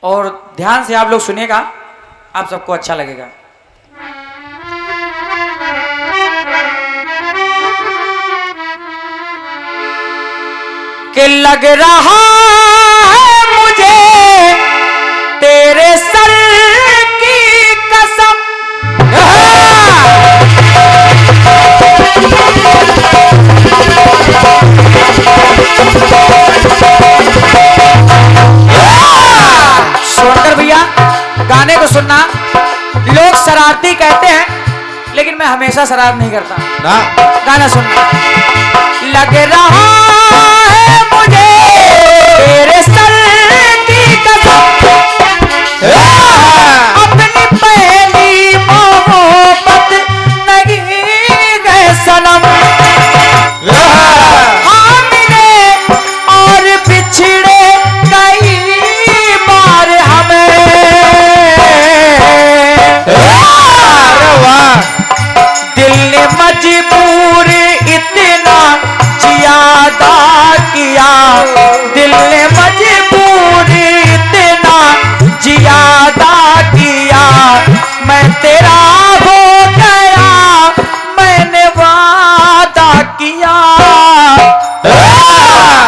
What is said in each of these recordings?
और ध्यान से आप लोग सुनिएगा, आप सबको अच्छा लगेगा। कि लग रहा है मुझे तेरे सर की कसम, शोरकर भैया गाने को सुनना। लोग शरारती कहते हैं लेकिन मैं हमेशा शरारत नहीं करता ना। गाना सुनना। लग रहा है मुझे तेरे सर की कसम, अपनी पहली मोहब्बत नहीं गए सनम, हाँ मिले और बिछड़े कई बार हमें, दिल ने मजबूर इतना जियादा किया, दिल ने मजबूर इतना जियादा किया, मैं तेरा हो गया मैंने वादा किया,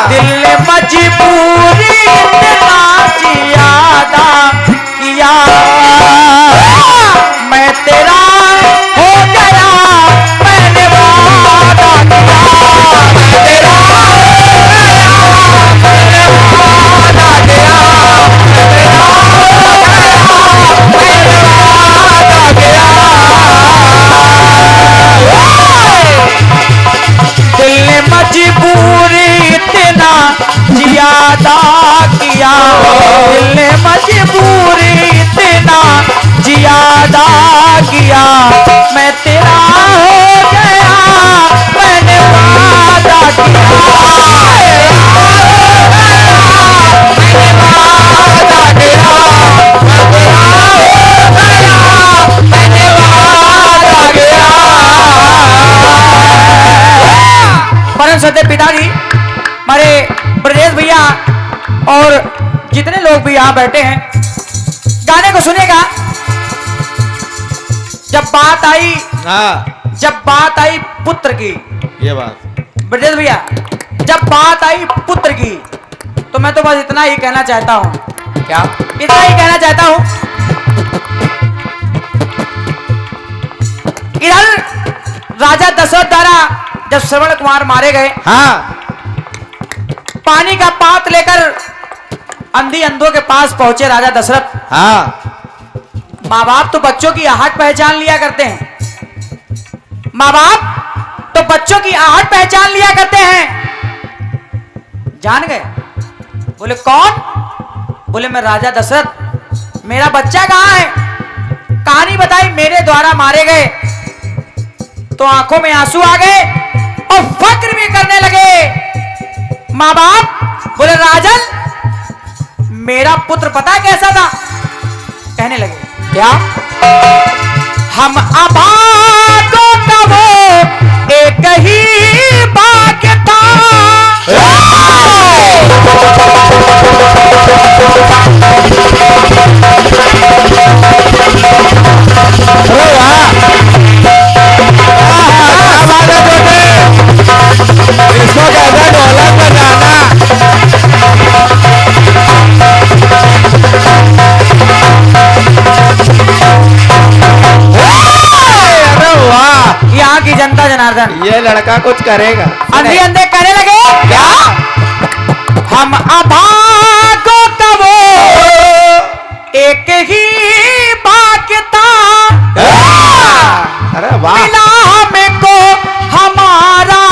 दिल ने मजबूर इतना जियादा किया, मैं तेरा हो गया मैंने वादा किया, तेरा हो गया मैंने वादा किया, तेरा हो गया मैंने वादा किया, दिल ने मजबूर इतना जियादा किया, दिल ने मजबूर इतना जियादा किया, मैं तेरा हो गया मैंने वादा किया, मैंने वादा किया, मैं तेरा हो गया मैंने वादा किया। परम सत्य पिताजी हमारे ब्रजेश भैया और जितने लोग भी यहाँ बैठे हैं, गाने को सुनेगा। जब बात आई पुत्र की, ये बात ब्रजेश भैया, जब बात आई पुत्र की तो मैं तो बस इतना ही कहना चाहता हूँ। क्या? इतना ही कहना चाहता हूँ। इधर राजा दशरथ द्वारा जब श्रवण कुमार मारे गए, हाँ, पानी का पात लेकर अंधी अंधों के पास पहुंचे राजा दशरथ। हाँ, माँ बाप तो बच्चों की आहट पहचान लिया करते हैं, माँ बाप तो बच्चों की आहट पहचान लिया करते हैं। जान गए? बोले कौन? बोले मैं राजा दशरथ। मेरा बच्चा कहाँ है? कहानी बताई, मेरे द्वारा मारे गए। तो आंखों में आंसू आ गए और फक्र भी करने लगे। माँ बाप बोले राजन, मेरा पुत्र पता कैसा था? कहने लगे क्या? हम अभागों का वो एक ही बाग था, इसको कहते ढोलक बजाना। यहाँ की जनता जनार्दन, ये लड़का कुछ करेगा। अंधे अंधे कहने लगे क्या? हम अभागों का वो एक ही बाग था, अरे वाह, मिला हमें को हमारा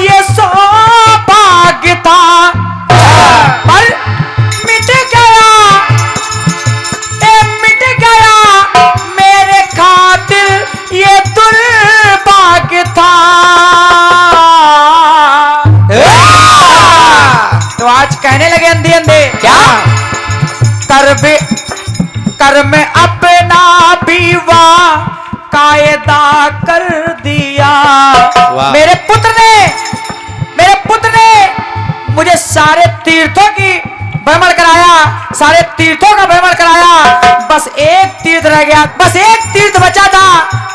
ये सौभाग्य था, पर मिट गया मेरे खातिर ये दुर्भाग्य था। तो आज कहने लगे अंधे अंधे क्या? कर में अपना विवाह कायदा कर दिया। मेरे पुत्र ने मुझे सारे तीर्थों की भ्रमण कराया, सारे तीर्थों का भ्रमण कराया, बस एक तीर्थ रह गया, बस एक तीर्थ बचा था।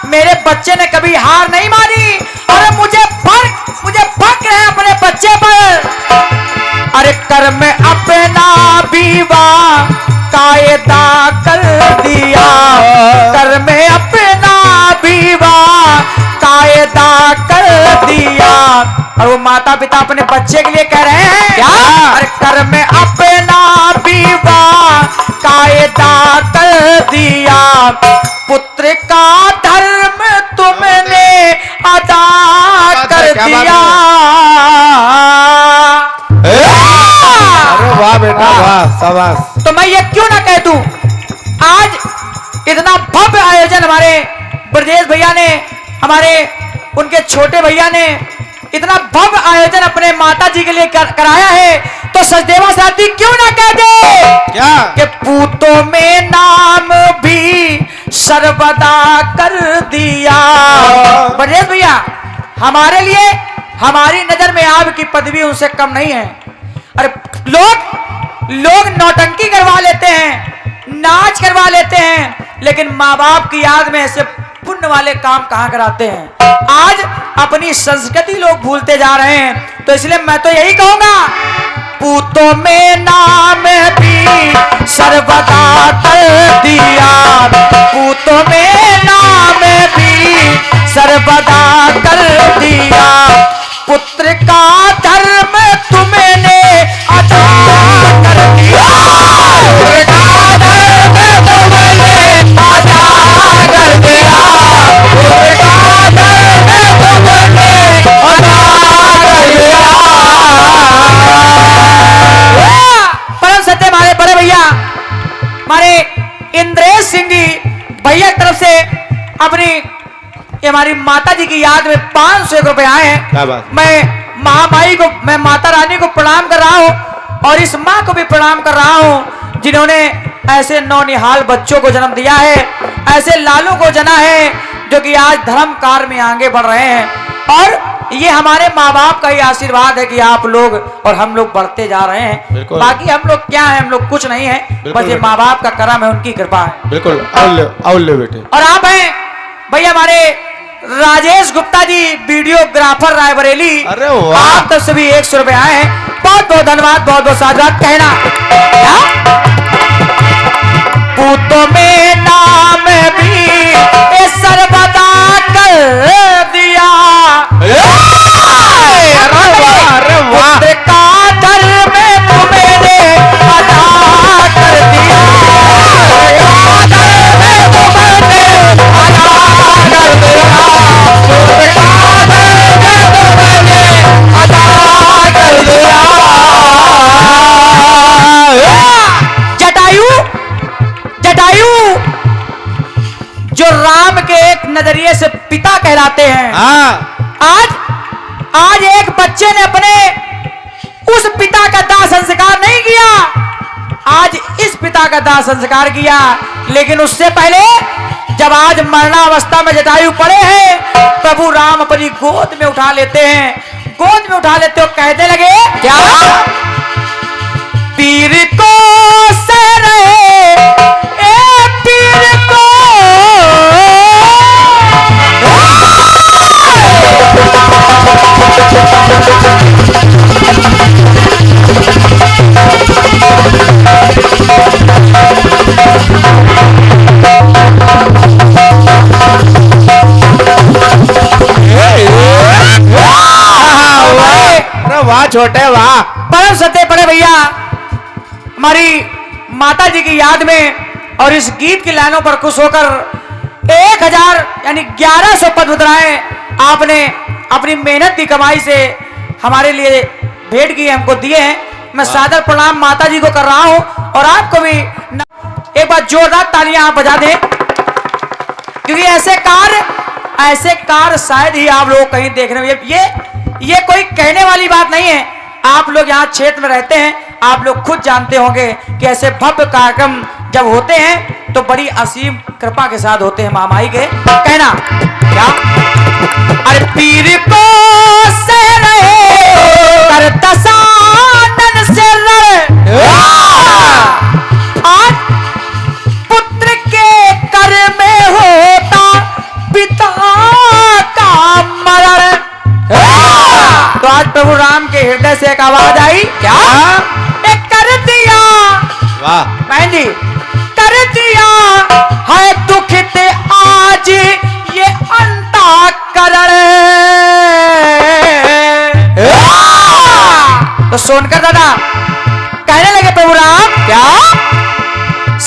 मेरे बच्चे ने कभी हार नहीं मानी और मुझे फक्र है अपने बच्चे पर। अरे कर में अपना विवाह कायदा कर दिया, कर में अपना विवाह कायदा कर दिया। और वो माता पिता अपने बच्चे के लिए कह रहे हैं क्या? अरे कर में अपना विवाह कायदा कर दिया, पुत्र का धर्म तुमने अदा कर दिया। अरे वाह बेटा वाह, शाबाश। तो मैं ये क्यों ना कह दूं, आज इतना भव्य आयोजन हमारे ब्रजेश भैया ने, हमारे उनके छोटे भैया ने इतना भव्य आयोजन अपने माता जी के लिए कराया है, तो सचदेवा साथी क्यों ना कह दे क्या कि पूतों में नाम भी सर्वदा कर दिया। ब्रजेश भैया, हमारे लिए, हमारी नजर में आपकी पदवी उनसे कम नहीं है। अरे लोग नौटंकी करवा लेते हैं, नाच करवा लेते हैं, लेकिन माँ बाप की याद में ऐसे पुण्य वाले काम कहां कराते हैं। आज अपनी संस्कृति लोग भूलते जा रहे हैं, तो इसलिए मैं तो यही कहूंगा, पूतों में नाम भी सर्वदा कर दिया, पूतों में नाम भी सर्वदा कर दिया, पुत्र का धर्म तुमने अदा कर दिया, पुत्र का धर्म तुमने अदा कर दिया, पुत्र का धर्म तुमने अदा कर दिया। परम सत्य हमारे बड़े भैया, हमारे इंद्रेश सिंह जी भैया की तरफ से अपनी, ये हमारी माता जी की याद में 500 रुपए आए हैं। क्या बात। मैं महामाई को, मैं माता रानी को प्रणाम कर रहा हूँ और इस माँ को भी प्रणाम कर रहा हूँ जिन्होंने ऐसे नौनिहाल बच्चों को जन्म दिया है, ऐसे लालों को जना है जो कि आज धर्म कार्य में आगे बढ़ रहे हैं। और ये हमारे माँ बाप का ही आशीर्वाद है कि आप लोग और हम लोग बढ़ते जा रहे हैं। बाकी हम लोग क्या है, हम लोग कुछ नहीं है, बस ये माँ बाप का करम है, उनकी कृपा है। बिल्कुल, आओ ले बेटे। और आप हैं भैया हमारे राजेश गुप्ता जी, वीडियोग्राफर रायबरेली, अरे वाह, आप तरफ से भी 100 रुपए आए हैं। बहुत बहुत धन्यवाद, बहुत बहुत साधुवाद। कहना क्या? पूतों में नाम भी सर्वदा कर दिया, अरे वाह, पुत्र का धर्म तुमने अदा कर दिया, धर्म तुमने अदा कर दिया, पुत्र का धर्म तुमने अदा कर दिया। जटायु जो राम के एक नजरिए से पिता कहलाते हैं, आज एक बच्चे ने अपने उस पिता का दाह संस्कार नहीं किया, आज इस पिता का दाह संस्कार किया। लेकिन उससे पहले जब आज मरणावस्था में जटायु पड़े हैं, प्रभु राम अपनी गोद में उठा लेते हैं, गोद में उठा लेते हो, कहने लगे क्या? पीर को सह रहे ए पीर को, वाह छोटे वाह। परम सत्य बड़े भैया, हमारी माता जी की याद में और इस गीत की लाइनों पर खुश होकर 1000 यानी 1100 पद मुद्राएं आपने अपनी मेहनत की कमाई से हमारे लिए भेंट की, हमको दिए हैं। मैं सादर प्रणाम माता जी को कर रहा हूं और आपको भी एक बार जोरदार तालियां आप बजा दें, क्योंकि ऐसे कार्य शायद ही आप लोग कहीं देखने में, ये कोई कहने वाली बात नहीं है। आप लोग यहाँ क्षेत्र में रहते हैं, आप लोग खुद जानते होंगे कि ऐसे भव्य कार्यक्रम जब होते हैं तो बड़ी असीम कृपा के साथ होते हैं महामाई के। कहना क्या? अरे पीर को सह रहे कर दसानन से लड़, हृदय से एक आवाज आई, क्या एक कर दिया वाह बहन जी, कर दिया है दुखित आज ये अंतःकरण। तो सोनकर दादा कहने लगे प्रभु राम, क्या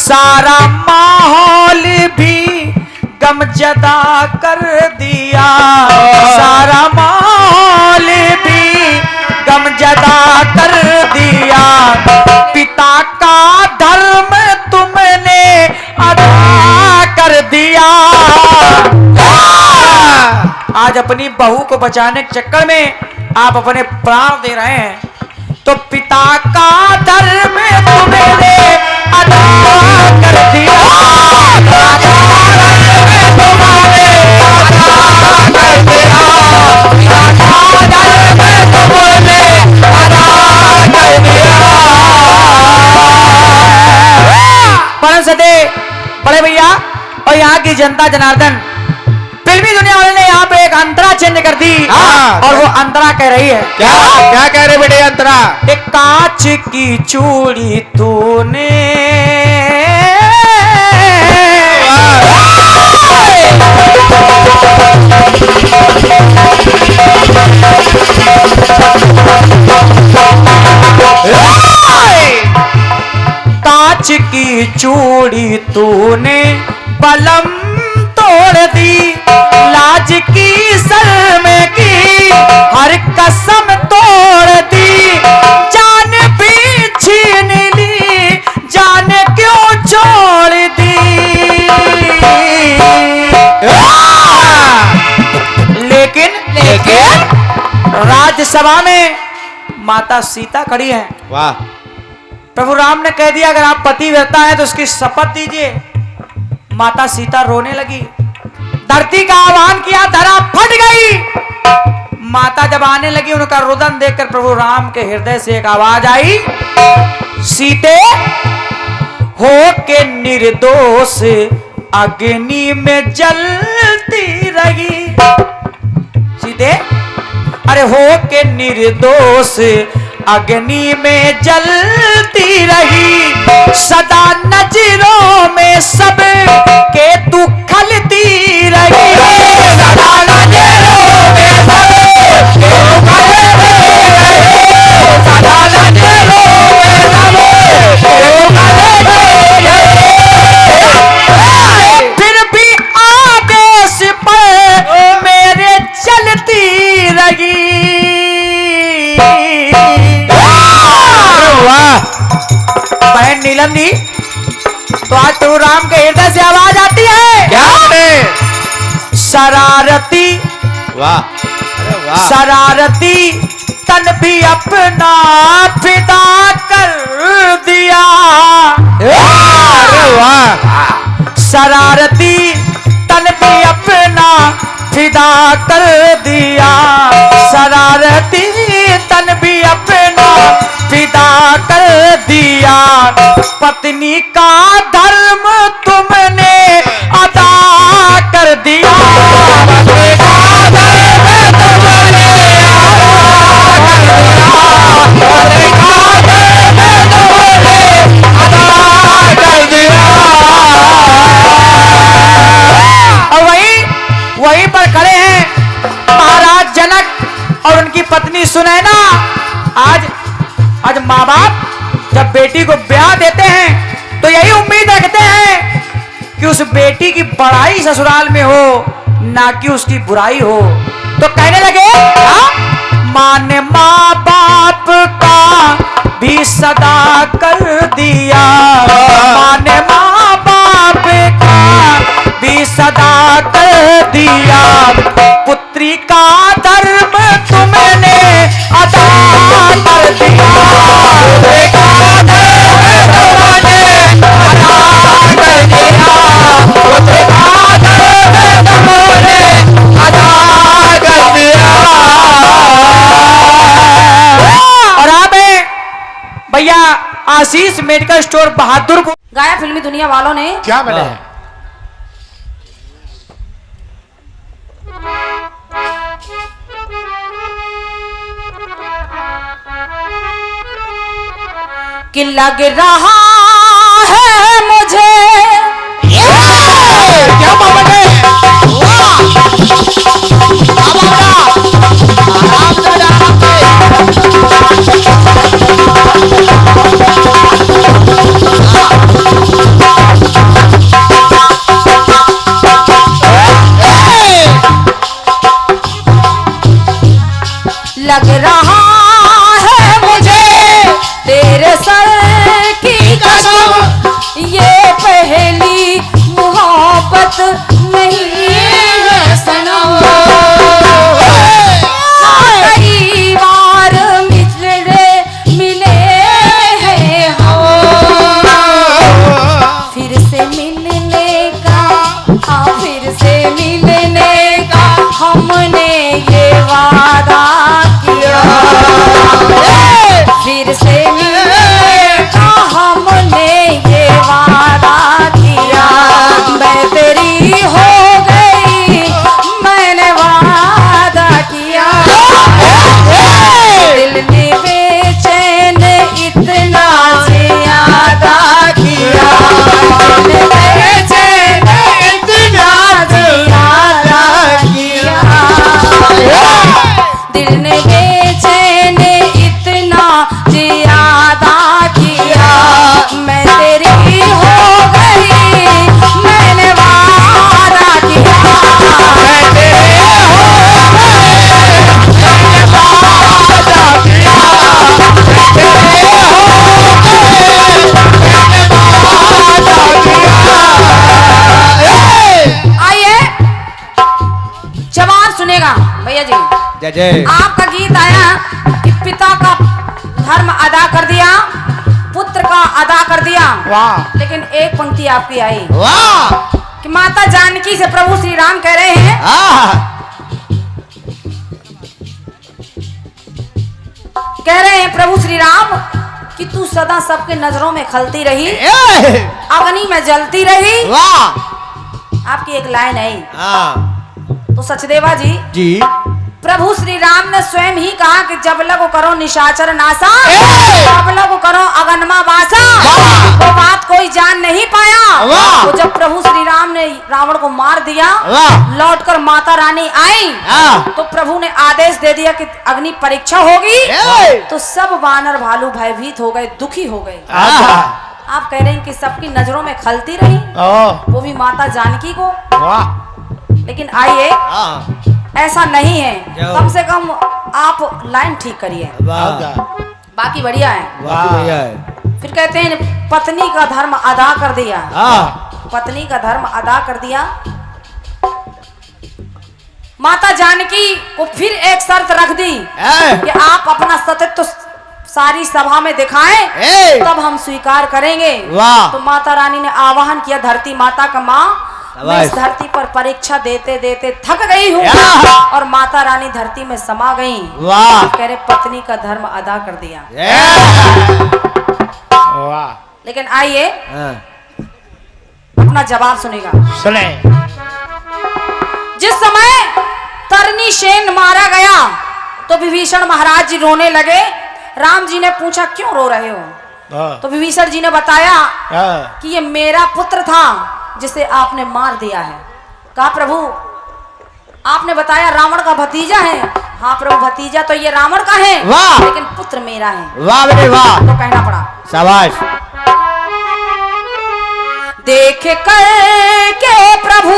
सारा माहौल भी गमजदा कर दिया, सारा माहौल भी गमजदा कर दिया, पिता का धर्म तुमने अदा कर दिया। आज अपनी बहू को बचाने के चक्कर में आप अपने प्राण दे रहे हैं, तो पिता का धर्म तुमने अदा कर दिया, परम सदे बड़े भैया और यहाँ की जनता जनार्दन, फिल्मी दुनिया वाले ने यहाँ पे एक अंतरा चेंज कर दी। और वो अंतरा कह रही है, क्या क्या कह रहे बेटे अंतरा? एक कांच की चूड़ी तूने कांच की चूड़ी तूने बलम तोड़ दी, लाज की शर्म की हर कसम तोड़ दी, जान भी छीन ली जान क्यों छोड़ दी। लेकिन राज्यसभा में माता सीता खड़ी है। वाह प्रभु राम ने कह दिया अगर आप पतिव्रता हैं तो उसकी शपथ दीजिए। माता सीता रोने लगी, धरती का आह्वान किया, धरा फट गई। माता जब आने लगी उनका रुदन देखकर प्रभु राम के हृदय से एक आवाज आई, सीते हो के निर्दोष अग्नि में जलती रही। सीते अरे हो के निर्दोष अग्नि में जलती रही, सदा नजरों में सब के तू खलती रही, सदा नजरों में सब के तू खलती रही, सदा नजरों में सब के तू खलती रही। फिर भी आदेश पर मेरे चलती रही। बहन नीलम जी, तो आज प्रभु राम के हृदय से आवाज आती है, क्या शरारती वाह अरे वाह शरारती तन भी अपना फिदा कर दिया। अरे वाह शरारती तन भी अपना फिदा कर दिया, शरारती तन भी अपना फिदा कर दिया, पत्नी का धर्म तुमने अदा कर दिया, पत्नी का धर्म तुमने अदा कर दिया। और वहीं पर खड़े हैं महाराज जनक और उनकी पत्नी सुनैना। आज माँ बाप जब बेटी को ब्याह देते हैं तो यही उम्मीद रखते हैं कि उस बेटी की बड़ाई ससुराल में हो, ना कि उसकी बुराई हो। तो कहने लगे माँ ने माँ बाप का भी सदा कर दिया, माँ ने माँ बाप का भी सदा कर दिया, पुत्री का धर्म तुमने अदा कर दिया, पुत्री का धर्म तुमने अदा कर दिया, पुत्री का धर्म तुमने अदा कर दिया। और आप भैया आशीष मेडिकल स्टोर बहादुरपुर गाया फिल्मी दुनिया वालों ने क्या बने कि लग रहा है मुझे क्या बाबा ने वाह आराम से लग रहा है मुझे तेरे सर की कसम ये पहली मोहब्बत नहीं है सनम कई बार मिले हैं हम फिर से मिलने का हमने ये वादा किया फिर से मिलने का हमने ये वादा किया मैं तेरी हो गई मैंने वादा किया दिल ने बेचैन इतना ज्यादा किया दिल ने बेचैन इतना ज्यादा किया दिल ने बेचैन इतना ज्यादा किया मैं तेरी हो गई मैंने वादा किया मैं तेरी हो गई मैंने वादा किया मैं तेरी हो गई मैंने वादा किया आइए जवाब सुनेगा भैया जी जय जय आपका गीत आया कि पिता का धर्म अदा कर दिया पुत्र का अदा कर दिया वाह लेकिन एक पंक्ति आपकी आई वाह कि माता जानकी से प्रभु श्री राम कह रहे हैं प्रभु श्री राम कि तू सदा सबके नजरों में खलती रही अग्नि में जलती रही वाह आपकी एक लाइन आई तो सचदेवा जी प्रभु श्री राम ने स्वयं ही कहा कि जब लगो करो निशाचर नासा जब लगो करो अगनमा वासा वो बात कोई जान नहीं पाया तो जब प्रभु श्री राम ने रावण को मार दिया लौटकर माता रानी आई तो प्रभु ने आदेश दे दिया कि अग्नि परीक्षा होगी तो सब वानर भालू भयभीत हो गए दुखी हो गए आप कह रहे हैं कि सबकी नजरों में खलती रही वो भी माता जानकी को लेकिन आइए ऐसा नहीं है कम से कम आप लाइन ठीक करिए बाकी बढ़िया है फिर कहते हैं पत्नी का धर्म अदा कर दिया पत्नी का धर्म अदा कर दिया माता जानकी को फिर एक शर्त रख दी कि आप अपना सतीत्व तो सारी सभा में दिखाएं तब हम स्वीकार करेंगे तो माता रानी ने आवाहन किया धरती माता का माँ मैं इस धरती पर परीक्षा देते देते थक गई हूँ और माता रानी धरती में समा गई कह रहे पत्नी का धर्म अदा कर दिया लेकिन आइए अपना जवाब सुनेगा सुने जिस समय तरनी सेन मारा गया तो विभीषण महाराज जी रोने लगे राम जी ने पूछा क्यों रो रहे हो तो विभीषण जी ने बताया कि ये मेरा पुत्र था जिसे आपने मार दिया है कहा प्रभु आपने बताया रावण का भतीजा है हाँ प्रभु भतीजा तो ये रावण का है लेकिन पुत्र मेरा है वाह बेटे वाह तो कहना पड़ा शाबाश देख कर के प्रभु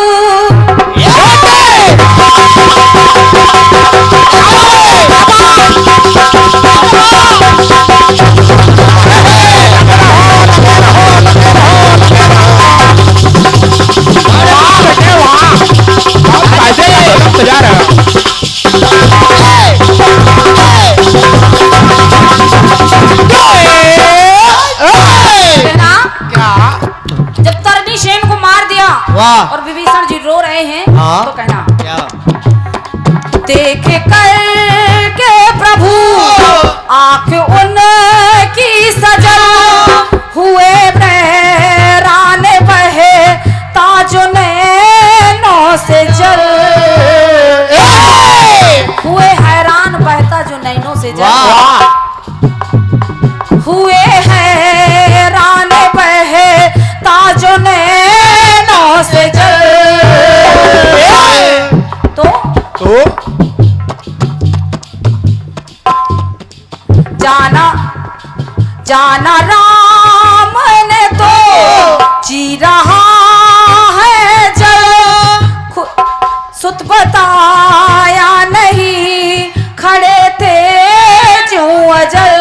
और विभीषण जी रो रहे हैं तो कहना क्या देख कर के प्रभु आंख उनकी सजल हुए बहरान बहे ताज नैनों से जल हुए हैरान बहता जो नैनों से जल हुए हैं तो जाना जाना राम ने तो जी रहा है जल, सुत बताया नहीं खड़े थे जो अजल,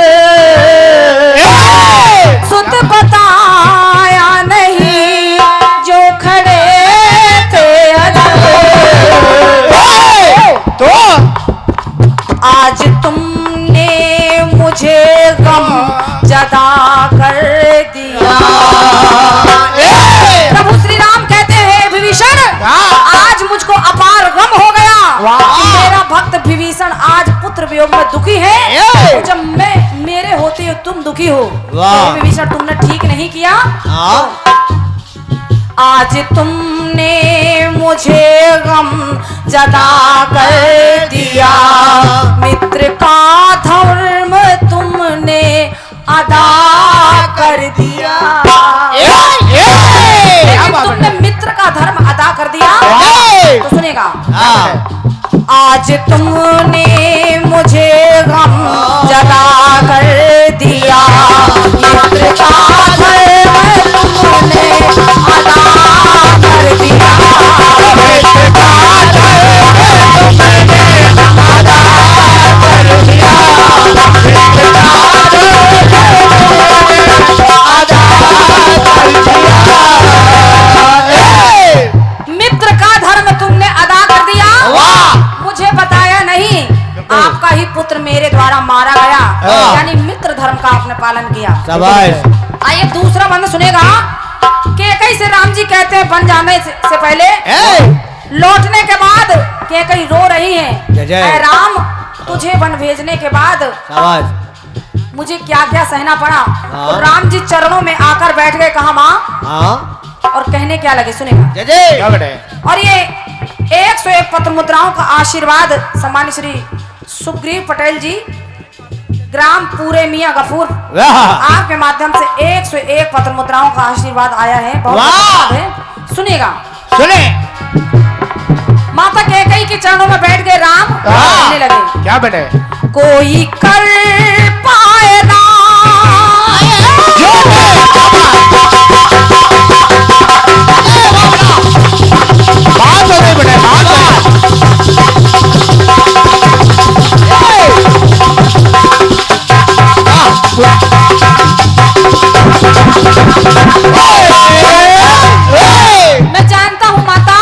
सुत बताया नहीं जो खड़े थे अजल। तो आज तुमने मुझे गम जदा कर दिया। प्रभु श्री राम कहते हैं विभीषण, आज मुझको अपार गम हो गया कि मेरा भक्त विभीषण आज पुत्र वियोग में दुखी है। तो जब मैं मेरे होते हुए तुम दुखी हो तो विभीषण तुमने ठीक नहीं किया। आज तुमने मुझे गम जदा कर दिया, मित्र का धर्म तुमने अदा कर दिया। लेकिन तुमने मित्र का धर्म अदा कर दिया तो सुनेगा, आज तुमने मुझे गम जदा कर दिया, मित्र का धर्म तुमने अदा कर दिया, मित्र का धर्म तुमने अदा कर दिया, मित्र का मित्र का धर्म तुमने अदा कर दिया। मुझे बताया नहीं, आपका ही पुत्र मेरे द्वारा मारा गया, यानी मित्र धर्म का आपने पालन किया। शाबाश। आइए दूसरा बंद सुनेगा। कैकई से राम जी कहते हैं वन जाने से पहले, लौटने के बाद कैकई रो रही है, ऐ राम तुझे वन भेजने के बाद शाबाश। मुझे क्या क्या सहना पड़ा। तो राम जी चरणों में आकर बैठ गए, कहा माँ, और कहने क्या लगे सुनेगा। और ये 101 पत्र मुद्राओं का आशीर्वाद सम्मानित श्री सुग्रीव पटेल जी, ग्राम पूरे मियां गफूर, आपके माध्यम से 101 पत्र मुद्राओं का आशीर्वाद आया है। बहुत धन्यवाद है। सुनिएगा, सुने। माता कैकई के चरणों में बैठ गए राम, कहने लगे क्या बने? कोई कर पाए ना बात हो गई बेटे, बात मैं जानता हूँ माता,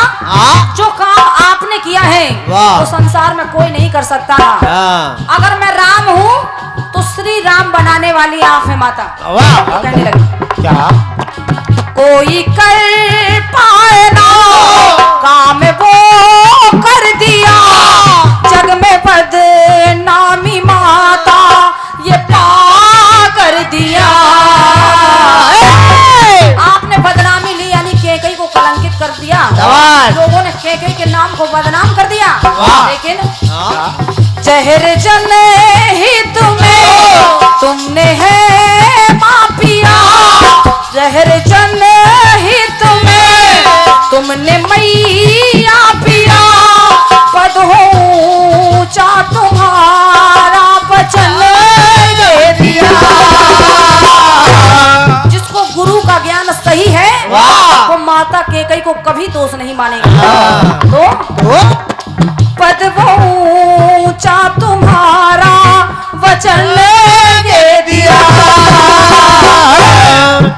जो काम आपने किया है वो संसार में कोई नहीं कर सकता। अगर मैं राम हूँ तो श्री राम बनाने वाली आप है माता। तो कहने लगी क्या? कोई कर पाए ना काम वो कर दिया, जग में बदनामी माता ये पा कर दिया। आपने बदनामी ली, यानी कैकई को कलंकित कर दिया, लोगों ने कैकई के नाम को बदनाम कर दिया। लेकिन जहर जन ही तुम्हें तुमने है माँ पिया, जहर जन ही तुम्हें तुमने मैया पिया, पद हो ऊंचा तुम्हारा वचन दे दिया। जिसको गुरु का ज्ञान सही है वो माता कैकई को कभी दोष नहीं मानेगा। तो पद वो ऊंचा तुम्हारा वचन दे दिया।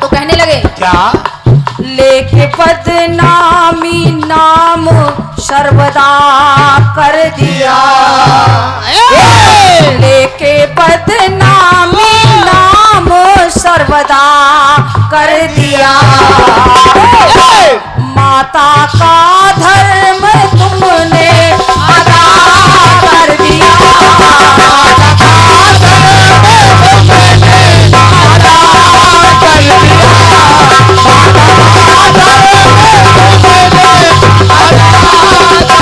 तो कहने लगे क्या? लेके बदनामी नाम सर्वदा कर दिया, लेके बदनामी नाम सर्वदा कर दिया। माता का धर्म तुमने अदा कर दिया, माता का धर्म तुमने अदा कर दिया, माता का धर्म तुमने अदा कर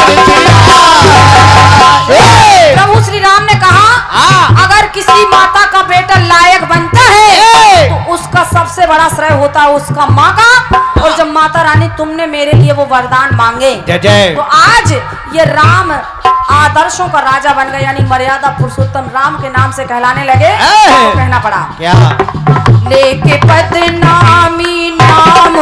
दिया। प्रभु श्री राम ने कहा, अगर किसी माता का बेटा लायक बनता है तो उसका सबसे बड़ा श्रेय होता है उसका माँ का। और जब माता रानी तुमने मेरे लिए वो वरदान मांगे तो आज ये राम आदर्शों का राजा बन गए, यानी मर्यादा पुरुषोत्तम राम के नाम से कहलाने लगे। तो कहना पड़ा क्या लेके बदनामी नाम